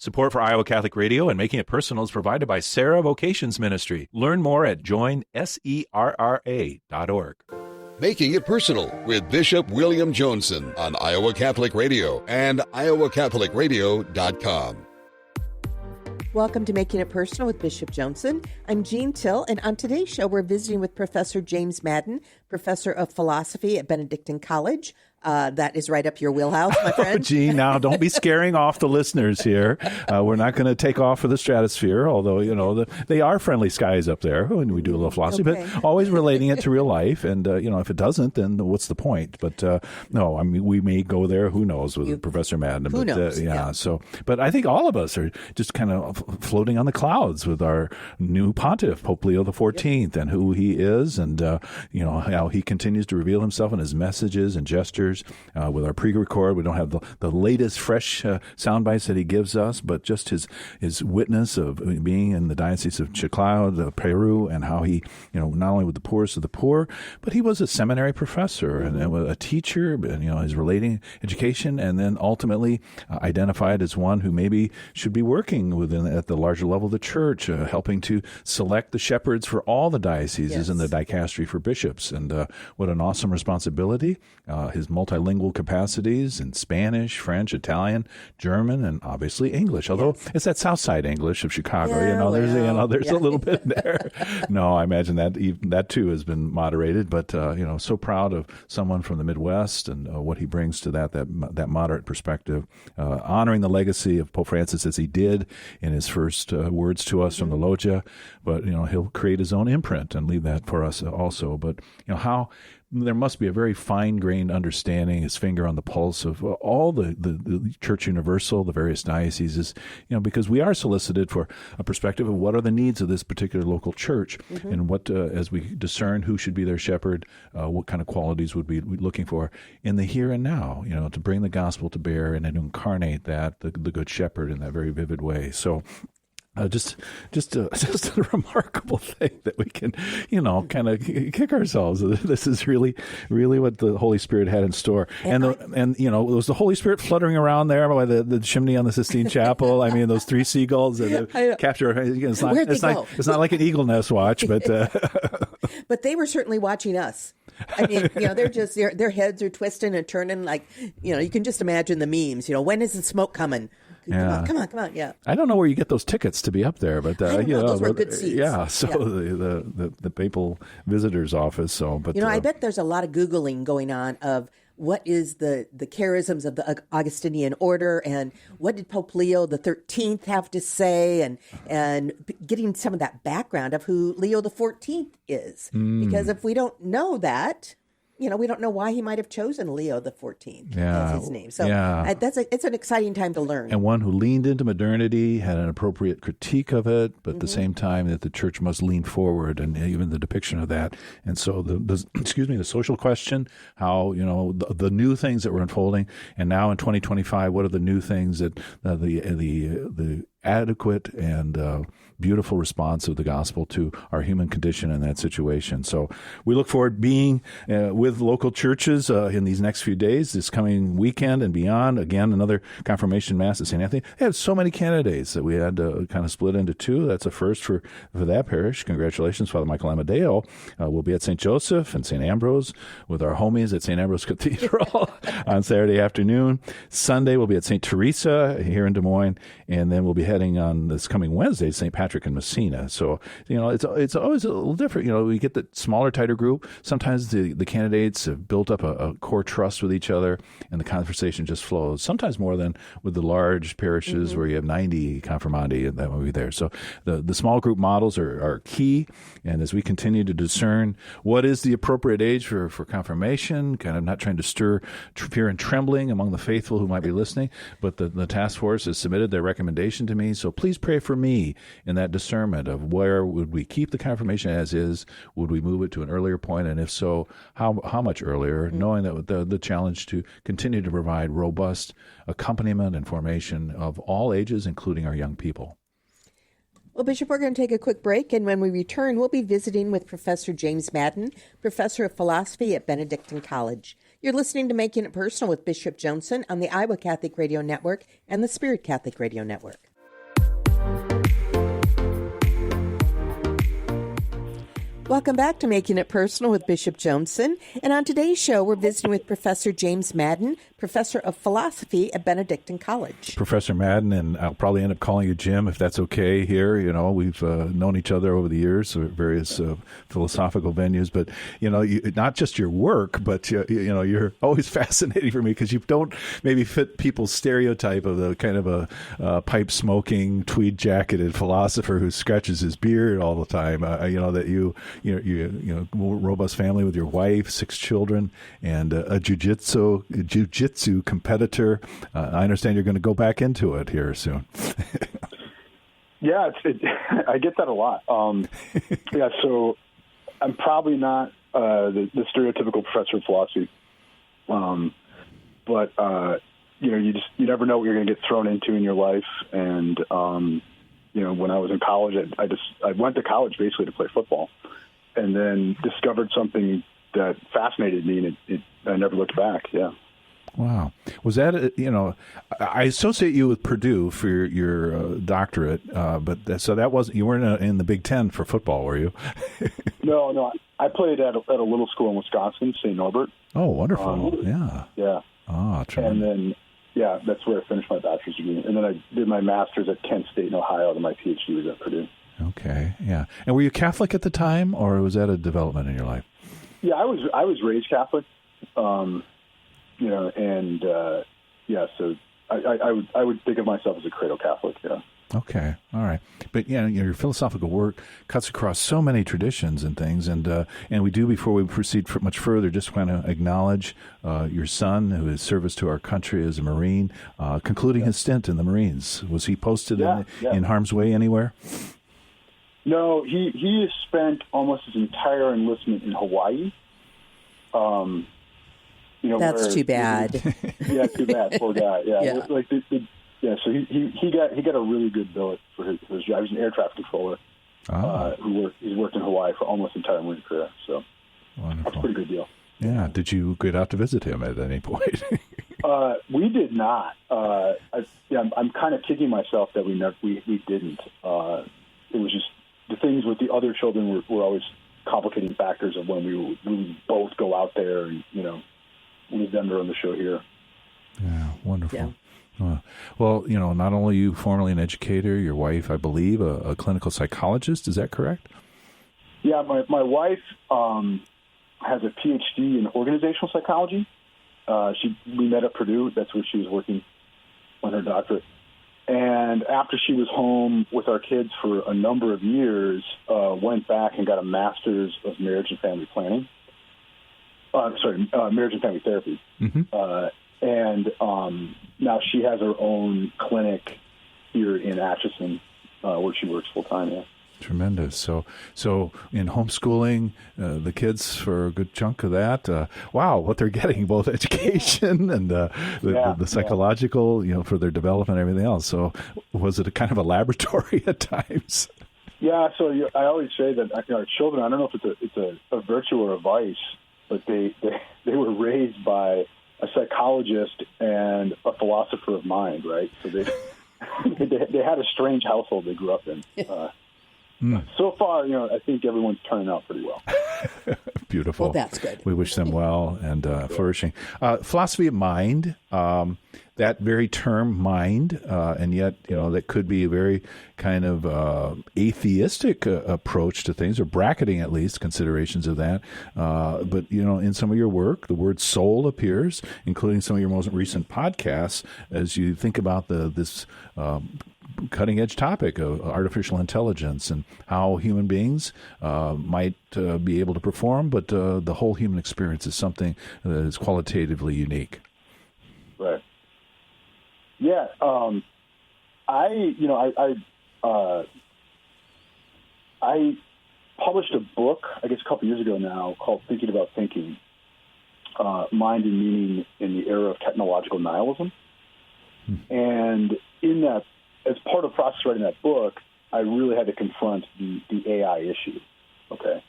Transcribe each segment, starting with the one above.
Support for Iowa Catholic Radio and Making It Personal is provided by Sarah Vocations Ministry. Learn more at joinserra.org. Making It Personal with Bishop William Johnson on Iowa Catholic Radio and iowacatholicradio.com. Welcome to Making It Personal with Bishop Johnson. I'm Jean Till, and on today's show, we're visiting with Professor James Madden, Professor of Philosophy at Benedictine College. That is right up your wheelhouse, my friend. Oh, gee, now don't be scaring off the listeners here. We're not going to take off for the stratosphere, although, you know, they are friendly skies up there when we do a little philosophy, okay. But always relating it to real life. And, you know, if it doesn't, then what's the point? But no, I mean, we may go there. Who knows with Professor Madden? Who knows? Yeah. So, but I think all of us are just kind of floating on the clouds with our new pontiff, Pope Leo XIV, and who he is, and, you know, how he continues to reveal himself in his messages and gestures. With our pre-record, we don't have the latest fresh sound bites that he gives us, but just his witness of being in the Diocese of Chiclayo, Peru, and how he, you know, not only with the poorest of the poor, but he was a seminary professor and a teacher, and, you know, his relating education, and then ultimately identified as one who maybe should be working at the larger level of the church, helping to select the shepherds for all the dioceses and the dicastery for bishops. And what an awesome responsibility. His multilingual capacities in Spanish, French, Italian, German, and obviously English. Although it's that South Side English of Chicago, there's a little bit there. No, I imagine that too has been moderated. But you know, so proud of someone from the Midwest and what he brings to that moderate perspective, honoring the legacy of Pope Francis as he did in his first words to us from the Loggia. But you know, he'll create his own imprint and leave that for us also. But you know how. There must be a very fine-grained understanding, his finger on the pulse of all the Church Universal, the various dioceses, you know, because we are solicited for a perspective of what are the needs of this particular local church, and what, as we discern who should be their shepherd, what kind of qualities would we be looking for in the here and now, you know, to bring the gospel to bear and to incarnate that, the good shepherd in that very vivid way. So, just a remarkable thing that we can, you know, kind of kick ourselves. This is really, really what the Holy Spirit had in store. And you know, was the Holy Spirit fluttering around there by the chimney on the Sistine Chapel? I mean, those three seagulls that capture. It's not like an eagle nest watch, but but they were certainly watching us. I mean, you know, they're just their heads are twisting and turning like, you know, you can just imagine the memes. You know, when is the smoke coming? Yeah. Come on, yeah. I don't know where you get those tickets to be up there, but you know, those were good seats. Yeah, so the papal visitor's office. So, but you know, I bet there's a lot of Googling going on of what is the charisms of the Augustinian order, and what did Pope Leo XIII have to say, and getting some of that background of who Leo XIV is, because if we don't know that. You know, we don't know why he might have chosen Leo XIV as his name. So it's an exciting time to learn. And one who leaned into modernity, had an appropriate critique of it, but at the same time that the church must lean forward, and even the depiction of that. And so the social question, how, you know, the new things that were unfolding, and now in 2025, what are the new things that the adequate and beautiful response of the gospel to our human condition in that situation. So we look forward to being with local churches in these next few days, this coming weekend and beyond. Again, another confirmation mass at St. Anthony. They had so many candidates that we had to kind of split into two. That's a first for that parish. Congratulations, Father Michael Amadeo. We'll be at St. Joseph and St. Ambrose with our homies at St. Ambrose Cathedral on Saturday afternoon. Sunday, we'll be at St. Teresa here in Des Moines, and then we'll be heading on this coming Wednesday, St. Patrick in Messina. So, you know, it's always a little different. You know, we get the smaller, tighter group. Sometimes the candidates have built up a core trust with each other, and the conversation just flows. Sometimes more than with the large parishes where you have 90 confirmandi, and that will be there. So the small group models are key. And as we continue to discern what is the appropriate age for confirmation, kind of not trying to stir fear and trembling among the faithful who might be listening, but the task force has submitted their recommendation to me. So please pray for me in that discernment of where would we keep the confirmation as is? Would we move it to an earlier point? And if so, how much earlier? Knowing that the challenge to continue to provide robust accompaniment and formation of all ages, including our young people. Well, Bishop, we're going to take a quick break, and when we return, we'll be visiting with Professor James Madden, Professor of Philosophy at Benedictine College. You're listening to Making It Personal with Bishop Johnson on the Iowa Catholic Radio Network and the Spirit Catholic Radio Network. Welcome back to Making It Personal with Bishop Johnson. And on today's show, we're visiting with Professor James Madden, Professor of Philosophy at Benedictine College. Professor Madden, and I'll probably end up calling you Jim if that's okay here. You know, we've known each other over the years at various philosophical venues. But, you know, not just your work, but, you know, you're always fascinating for me because you don't maybe fit people's stereotype of the kind of a pipe-smoking, tweed-jacketed philosopher who scratches his beard all the time. You know, that you know, robust family with your wife, 6 children, and a jiu-jitsu competitor. I understand you're going to go back into it here soon. Yeah, I get that a lot. Yeah, so I'm probably not the stereotypical professor of philosophy, but you know, you never know what you're going to get thrown into in your life. And you know, when I was in college, I went to college basically to play football. And then discovered something that fascinated me, and I never looked back. Yeah. Wow. Was that, you know, I associate you with Purdue for your doctorate, but so that wasn't, you weren't in the Big Ten for football, were you? No. I played at a little school in Wisconsin, St. Norbert. Oh, wonderful. Yeah. Yeah. Oh, tremendous. And then, yeah, that's where I finished my bachelor's degree. And then I did my master's at Kent State in Ohio, and my PhD was at Purdue. Okay, yeah. And were you Catholic at the time, or was that a development in your life? Yeah, I was raised Catholic, you know, and yeah, so I would think of myself as a cradle Catholic. Yeah. Okay, all right. But you know, your philosophical work cuts across so many traditions and things, and we do, before we proceed much further, just want to acknowledge your son, who is service to our country as a Marine, concluding his stint in the Marines. Was he posted in harm's way anywhere? No, he has spent almost his entire enlistment in Hawaii. You know, that's too bad. Yeah, too bad, poor guy. Yeah, like yeah. So he got a really good billet for his job. He's an air traffic controller he's worked in Hawaii for almost the entire Marine career. So wonderful. That's a pretty good deal. Yeah. Did you get out to visit him at any point? We did not. I'm kind of kicking myself that we didn't. It was just the things with the other children were always complicating factors of when we would both go out there and, you know, leave them to run the show here. Yeah, wonderful. Yeah. Well, you know, not only you formerly an educator, your wife, I believe, a clinical psychologist. Is that correct? Yeah, my wife has a PhD in organizational psychology. We met at Purdue. That's where she was working on her doctorate. And after she was home with our kids for a number of years, went back and got a master's of marriage and family planning. Marriage and family therapy. Mm-hmm. And now she has her own clinic here in Atchison, where she works full time. Yeah. Tremendous. So in homeschooling, the kids for a good chunk of that, wow, what they're getting, both education and the psychological, you know, for their development and everything else. So was it a kind of a laboratory at times? Yeah. So I always say that our children, I don't know if it's a virtue or a vice, but they were raised by a psychologist and a philosopher of mind, right? So they had a strange household they grew up in. So far, you know, I think everyone's turning out pretty well. Beautiful. Well, that's good. We wish them well and flourishing. Philosophy of mind, that very term mind, and yet, you know, that could be a very kind of atheistic approach to things, or bracketing at least considerations of that. But, you know, in some of your work, the word soul appears, including some of your most recent podcasts, as you think about this cutting-edge topic of artificial intelligence and how human beings might be able to perform, but the whole human experience is something that is qualitatively unique. Right. Yeah. I published a book, I guess a couple years ago now, called Thinking About Thinking, Mind and Meaning in the Era of Technological Nihilism. And in that, as part of the process of writing that book, I really had to confront the AI issue. Okay.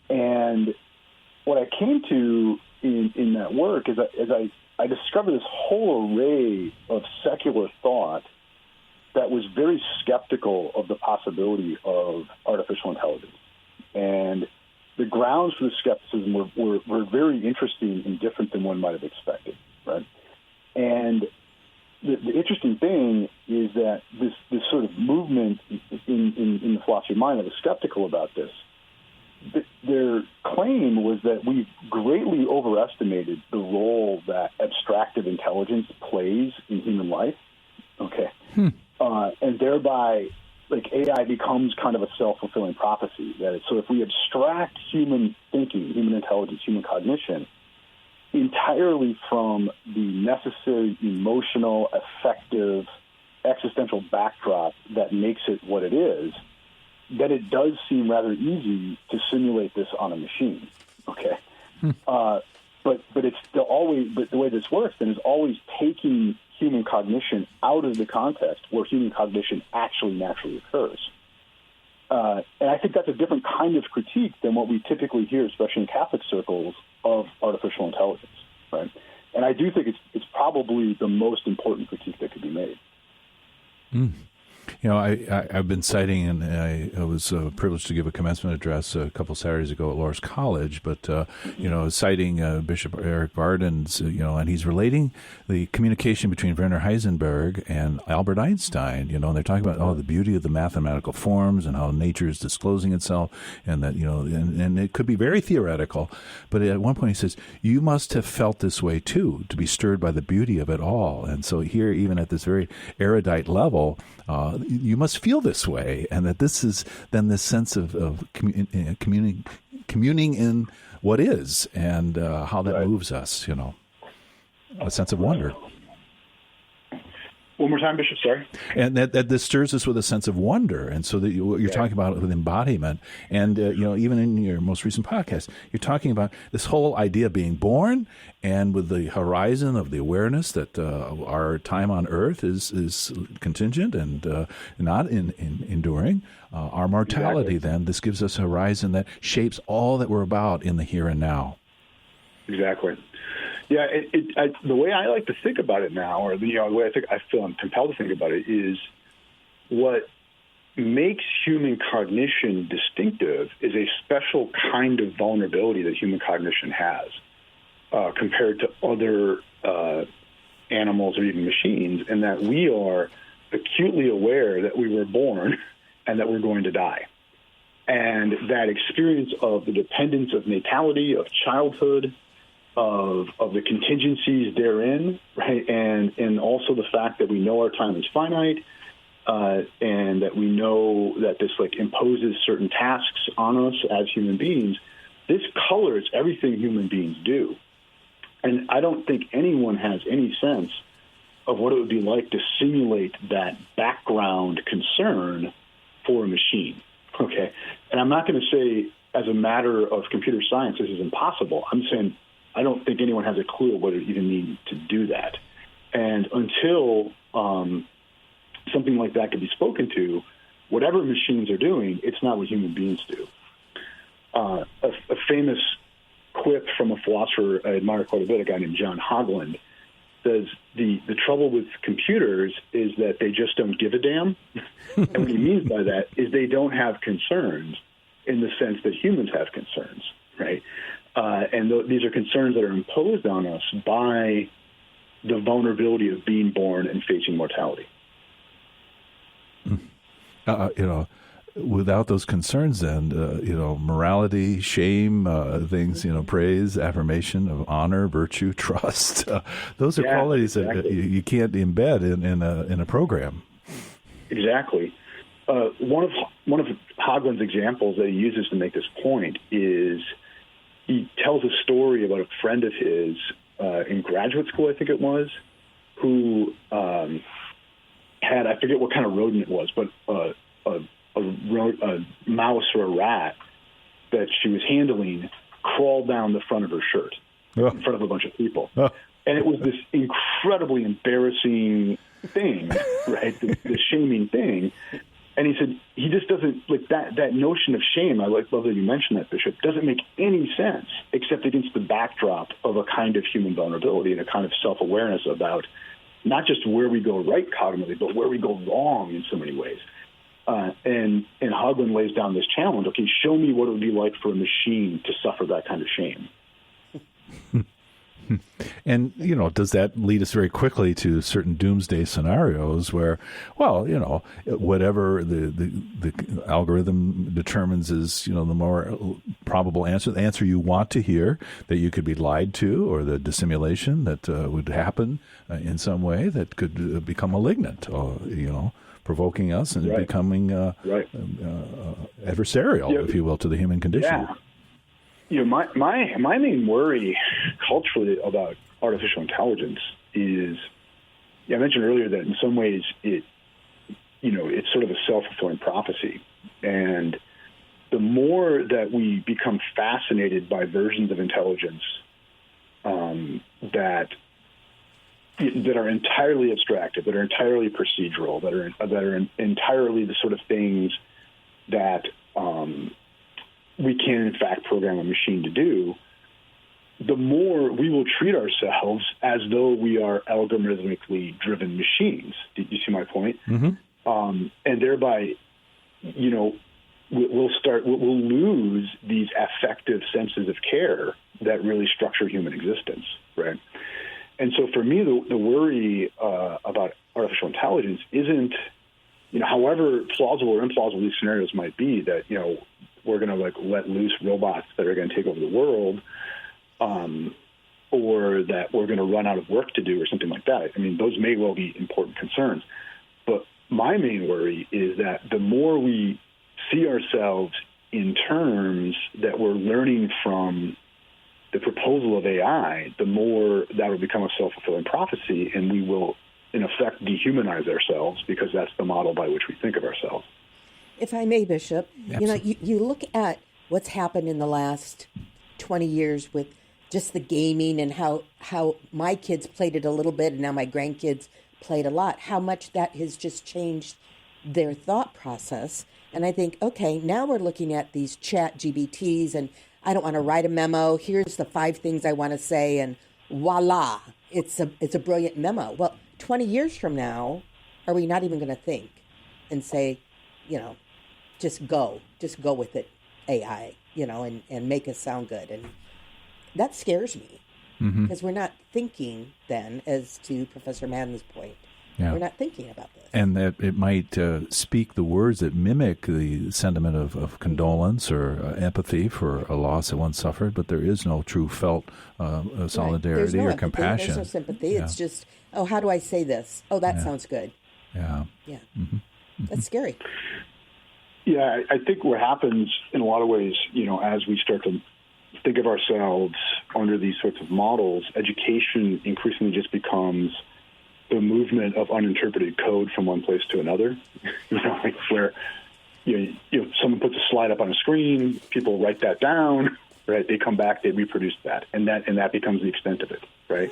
And what I came to in that work is I discovered this whole array of secular thought that was very skeptical of the possibility of artificial intelligence. And the grounds for the skepticism were very interesting and different than one might have expected, right? And the interesting thing is that this sort of movement in the philosophy of mind that was skeptical about this, their claim was that we greatly overestimated the role that abstractive intelligence plays in human life, okay? And thereby, like, AI becomes kind of a self-fulfilling prophecy. So if we abstract human thinking, human intelligence, human cognition entirely from the necessary emotional, affective, existential backdrop that makes it what it is, that it does seem rather easy to simulate this on a machine. Okay, but it's but the way this works then is always taking human cognition out of the context where human cognition actually naturally occurs. And I think that's a different kind of critique than what we typically hear, especially in Catholic circles, of artificial intelligence, right? And I do think it's probably the most important critique that could be made. You know, I've been citing, and I was privileged to give a commencement address a couple Saturdays ago at Loras College, but, citing Bishop Eric Barden's, and he's relating the communication between Werner Heisenberg and Albert Einstein, and they're talking about, the beauty of the mathematical forms and how nature is disclosing itself, and that, and it could be very theoretical, but at one point he says, you must have felt this way too, to be stirred by the beauty of it all. And so here, even at this very erudite level, you must feel this way, and that this is then this sense of communing in what is, and how that moves us, a sense of wonder. One more time, Bishop, sorry. And that this stirs us with a sense of wonder. And so that you're talking about with embodiment. And, even in your most recent podcast, you're talking about this whole idea of being born, and with the horizon of the awareness that our time on earth is contingent and not enduring. Our mortality, then, this gives us a horizon that shapes all that we're about in the here and now. Exactly. Yeah, the way I like to think about it now, or the way I feel I'm compelled to think about it, is what makes human cognition distinctive is a special kind of vulnerability that human cognition has compared to other animals or even machines, and that we are acutely aware that we were born and that we're going to die. And that experience of the dependence of natality, of childhood, of the contingencies therein, right, and also the fact that we know our time is finite, and that we know that this imposes certain tasks on us as human beings. This colors everything human beings do, and I don't think anyone has any sense of what it would be like to simulate that background concern for a machine. Okay, and I'm not going to say as a matter of computer science this is impossible. I'm saying I don't think anyone has a clue what it even means to do that. And until something like that can be spoken to, whatever machines are doing, it's not what human beings do. A famous quip from a philosopher I admire quite a bit, a guy named John Hogland, says the trouble with computers is that they just don't give a damn. And what he means by that is they don't have concerns in the sense that humans have concerns, right? And these are concerns that are imposed on us by the vulnerability of being born and facing mortality. Without those concerns, then, morality, shame, things, praise, affirmation of honor, virtue, trust. Those are qualities that you can't embed in a program. Exactly. One of Hogland's examples that he uses to make this point is he tells a story about a friend of his in graduate school, I think it was, who had, I forget what kind of rodent it was, but a mouse or a rat that she was handling crawled down the front of her shirt in front of a bunch of people. And it was this incredibly embarrassing thing, right, the shaming thing. And he said he just doesn't, like, that notion of shame, I love that you mentioned that, Bishop, doesn't make any sense except against the backdrop of a kind of human vulnerability and a kind of self-awareness about not just where we go right cognitively, but where we go wrong in so many ways. And Haugland lays down this challenge, okay, show me what it would be like for a machine to suffer that kind of shame. And, does that lead us very quickly to certain doomsday scenarios where, well, whatever the algorithm determines is, the more probable answer, the answer you want to hear, that you could be lied to, or the dissimulation that would happen in some way that could become malignant, provoking us and becoming adversarial, if you will, to the human condition. Yeah. My main worry culturally about artificial intelligence is, I mentioned earlier that in some ways it's sort of a self-fulfilling prophecy. And the more that we become fascinated by versions of intelligence that are entirely abstracted, that are entirely procedural, that are entirely the sort of things that we can, in fact, program a machine to do, the more we will treat ourselves as though we are algorithmically driven machines. Do you see my point? Mm-hmm. And thereby, we'll lose these affective senses of care that really structure human existence, right? And so for me, the worry about artificial intelligence isn't, however plausible or implausible these scenarios might be, that, we're going to let loose robots that are going to take over the world, or that we're going to run out of work to do or something like that. I mean, those may well be important concerns. But my main worry is that the more we see ourselves in terms that we're learning from the proposal of AI, the more that will become a self-fulfilling prophecy, and we will, in effect, dehumanize ourselves because that's the model by which we think of ourselves. If I may, Bishop, Absolutely. you look at what's happened in the last 20 years with just the gaming and how my kids played it a little bit and now my grandkids played a lot, how much that has just changed their thought process. And I think, okay, now we're looking at these chat GBTs and I don't want to write a memo. Here's the 5 things I want to say, and voila, it's a brilliant memo. Well, 20 years from now, are we not even going to think and say, just go with it, AI, and make us sound good? And that scares me because we're not thinking then, as to Professor Madden's point. Yeah. We're not thinking about this. And that it might speak the words that mimic the sentiment of condolence or empathy for a loss that one suffered, but there is no true felt solidarity or compassion. There's no sympathy. Yeah. It's just, how do I say this? Oh, that sounds good. Yeah. Yeah. Mm-hmm. That's scary. Yeah, I think what happens in a lot of ways, as we start to think of ourselves under these sorts of models, education increasingly just becomes the movement of uninterpreted code from one place to another. Where someone puts a slide up on a screen, people write that down, right? They come back, they reproduce that, and that becomes the extent of it, right?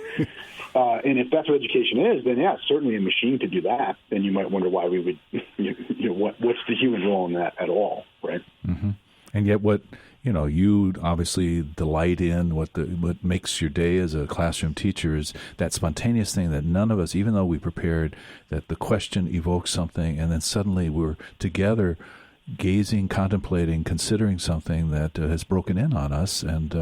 And if that's what education is, then certainly a machine could do that. Then you might wonder why we would, what's the human role in that at all, right? Mm-hmm. And yet, what you obviously delight in, what makes your day as a classroom teacher is that spontaneous thing that none of us, even though we prepared, that the question evokes something, and then suddenly we're together gazing, contemplating, considering something that has broken in on us, and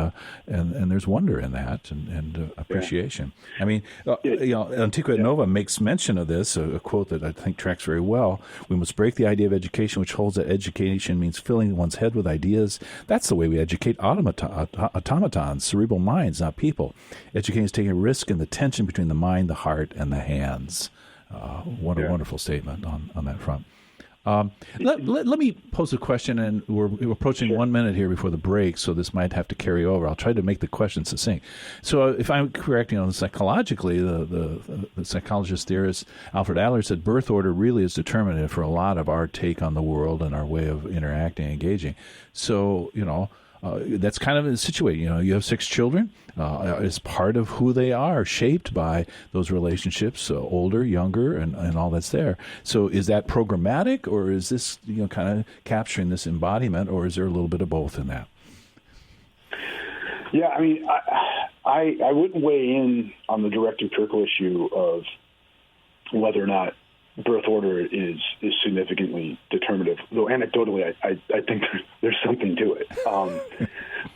there's wonder in that and appreciation. Yeah. I mean, Antiqua et Nova makes mention of this, a quote that I think tracks very well. We must break the idea of education, which holds that education means filling one's head with ideas. That's the way we educate automatons, cerebral minds, not people. Educating is taking a risk in the tension between the mind, the heart, and the hands. What a wonderful statement on that front. Let me pose a question, and we're approaching 1 minute here before the break, so this might have to carry over. I'll try to make the question succinct. So if I'm correct, psychologically, the psychologist theorist Alfred Adler said birth order really is determinative for a lot of our take on the world and our way of interacting and engaging. So, that's kind of situated. You have 6 children. Is part of who they are shaped by those relationships, older, younger, and all that's there. So is that programmatic, or is this kind of capturing this embodiment, or is there a little bit of both in that? Yeah, I mean, I wouldn't weigh in on the direct empirical issue of whether or not birth order is significantly determinative, though anecdotally I think there's something to it.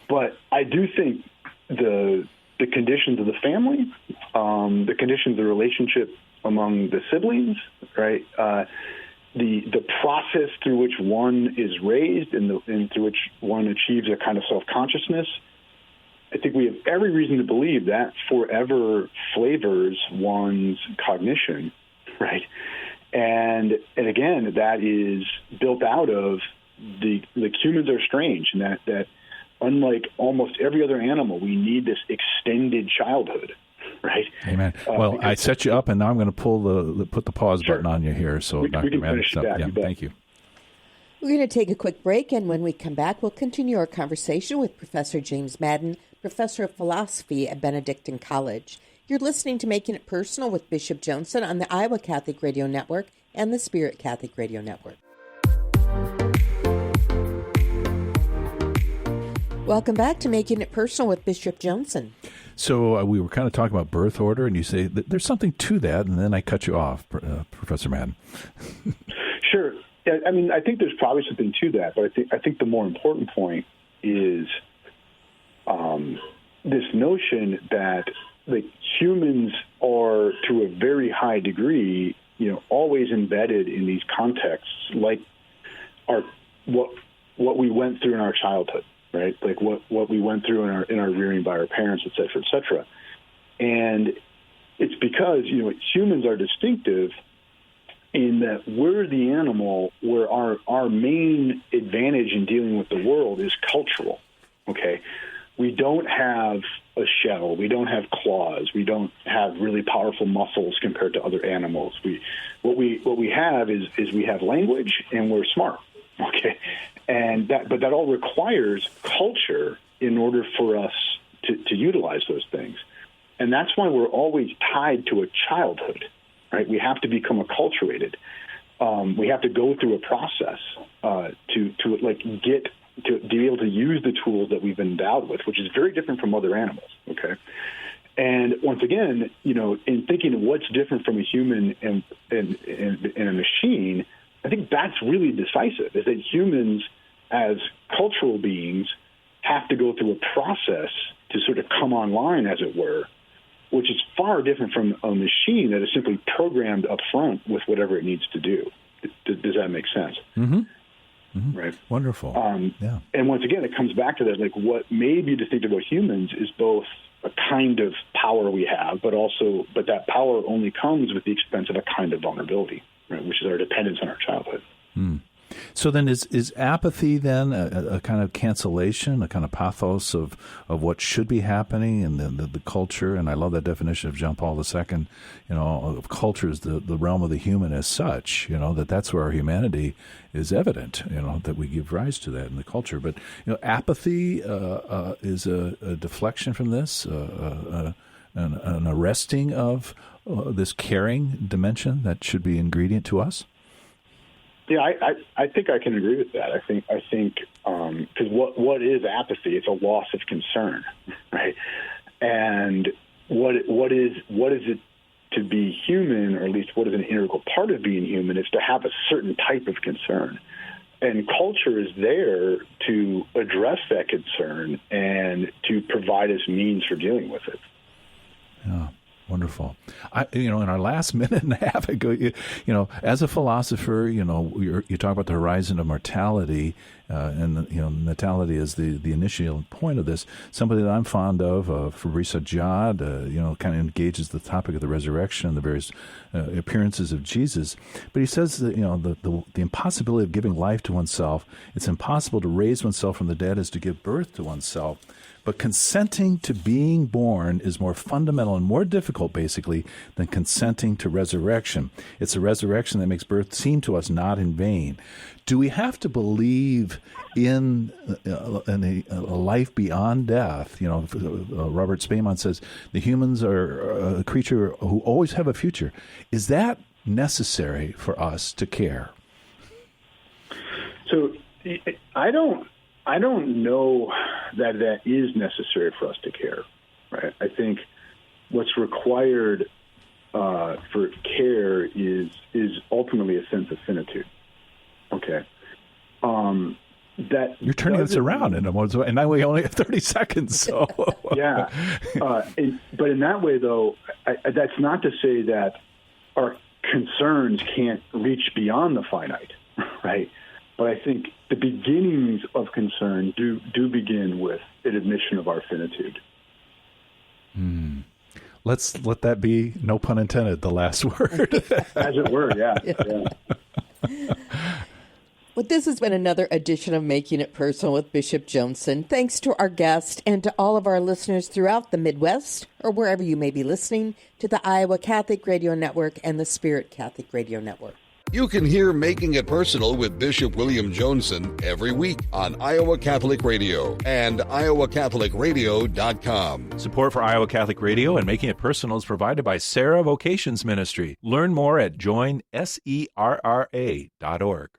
But I do think the conditions of the family, the conditions of the relationship among the siblings, right? The process through which one is raised and through which one achieves a kind of self-consciousness, I think we have every reason to believe that forever flavors one's cognition, right? And again, that is built out of the humans are strange, and that unlike almost every other animal, we need this extended childhood, right? Amen. Well, I set you up, and now I'm going to put the pause button on you here. So, Dr. Madden, thank you. We're going to take a quick break, and when we come back, we'll continue our conversation with Professor James Madden, Professor of Philosophy at Benedictine College. You're listening to Making It Personal with Bishop Joensen on the Iowa Catholic Radio Network and the Spirit Catholic Radio Network. Welcome back to Making It Personal with Bishop Joensen. So we were kind of talking about birth order, and you say that there's something to that, and then I cut you off, Professor Madden. Sure. I mean, I think there's probably something to that, but I think the more important point is this notion that humans are, to a very high degree, always embedded in these contexts, like what we went through in our childhood, right? Like what we went through in our rearing by our parents, et cetera, et cetera. And it's because humans are distinctive in that we're the animal where our main advantage in dealing with the world is cultural. Okay. We don't have a shell. We don't have claws. We don't have really powerful muscles compared to other animals. What we have is we have language and we're smart. Okay. But that all requires culture in order for us to utilize those things. And that's why we're always tied to a childhood, right? We have to become acculturated. We have to go through a process to be able to use the tools that we've been endowed with, which is very different from other animals, okay? And once again, in thinking of what's different from a human and a machine, I think that's really decisive, is that humans as cultural beings have to go through a process to sort of come online, as it were, which is far different from a machine that is simply programmed up front with whatever it needs to do. Does that make sense? Mm-hmm. Mm-hmm. Right. Wonderful. Yeah. And once again, it comes back to that, like what may be distinctive about humans is both a kind of power we have, but that power only comes with the expense of a kind of vulnerability, right? Which is our dependence on our childhood. Mm. So then is apathy then a kind of cancellation, a kind of pathos of what should be happening in the culture? And I love that definition of John Paul II, of culture is the realm of the human as such, that's where our humanity is evident, that we give rise to that in the culture. But, apathy is a deflection from this, an arresting of this caring dimension that should be ingredient to us? Yeah, I think I can agree with that. I think because what is apathy? It's a loss of concern, right? And what is it to be human, or at least what is an integral part of being human, is to have a certain type of concern. And culture is there to address that concern and to provide us means for dealing with it. Yeah. Wonderful. In our last minute and a half ago, as a philosopher, you talk about the horizon of mortality, and mortality is the initial point of this. Somebody that I'm fond of, Fabrice Ajad, kind of engages the topic of the resurrection, the various appearances of Jesus. But he says that the impossibility of giving life to oneself. It's impossible to raise oneself from the dead as to give birth to oneself. But consenting to being born is more fundamental and more difficult, basically, than consenting to resurrection. It's a resurrection that makes birth seem to us not in vain. Do we have to believe in a life beyond death? You know, Robert Spaimon says the humans are a creature who always have a future. Is that necessary for us to care? So I don't know that is necessary for us to care, right? I think what's required for care is ultimately a sense of finitude. Okay. That you're turning this around in a way, and now we only have 30 seconds. So yeah, but in that way, though, that's not to say that our concerns can't reach beyond the finite, right? But I think the beginnings of concern do begin with an admission of our finitude. Let's let that be, no pun intended, the last word. As it were, yeah. Well, this has been another edition of Making It Personal with Bishop Joensen. Thanks to our guest and to all of our listeners throughout the Midwest, or wherever you may be listening, to the Iowa Catholic Radio Network and the Spirit Catholic Radio Network. You can hear Making It Personal with Bishop William Joensen every week on Iowa Catholic Radio and iowacatholicradio.com. Support for Iowa Catholic Radio and Making It Personal is provided by Sarah Vocations Ministry. Learn more at joinserra.org.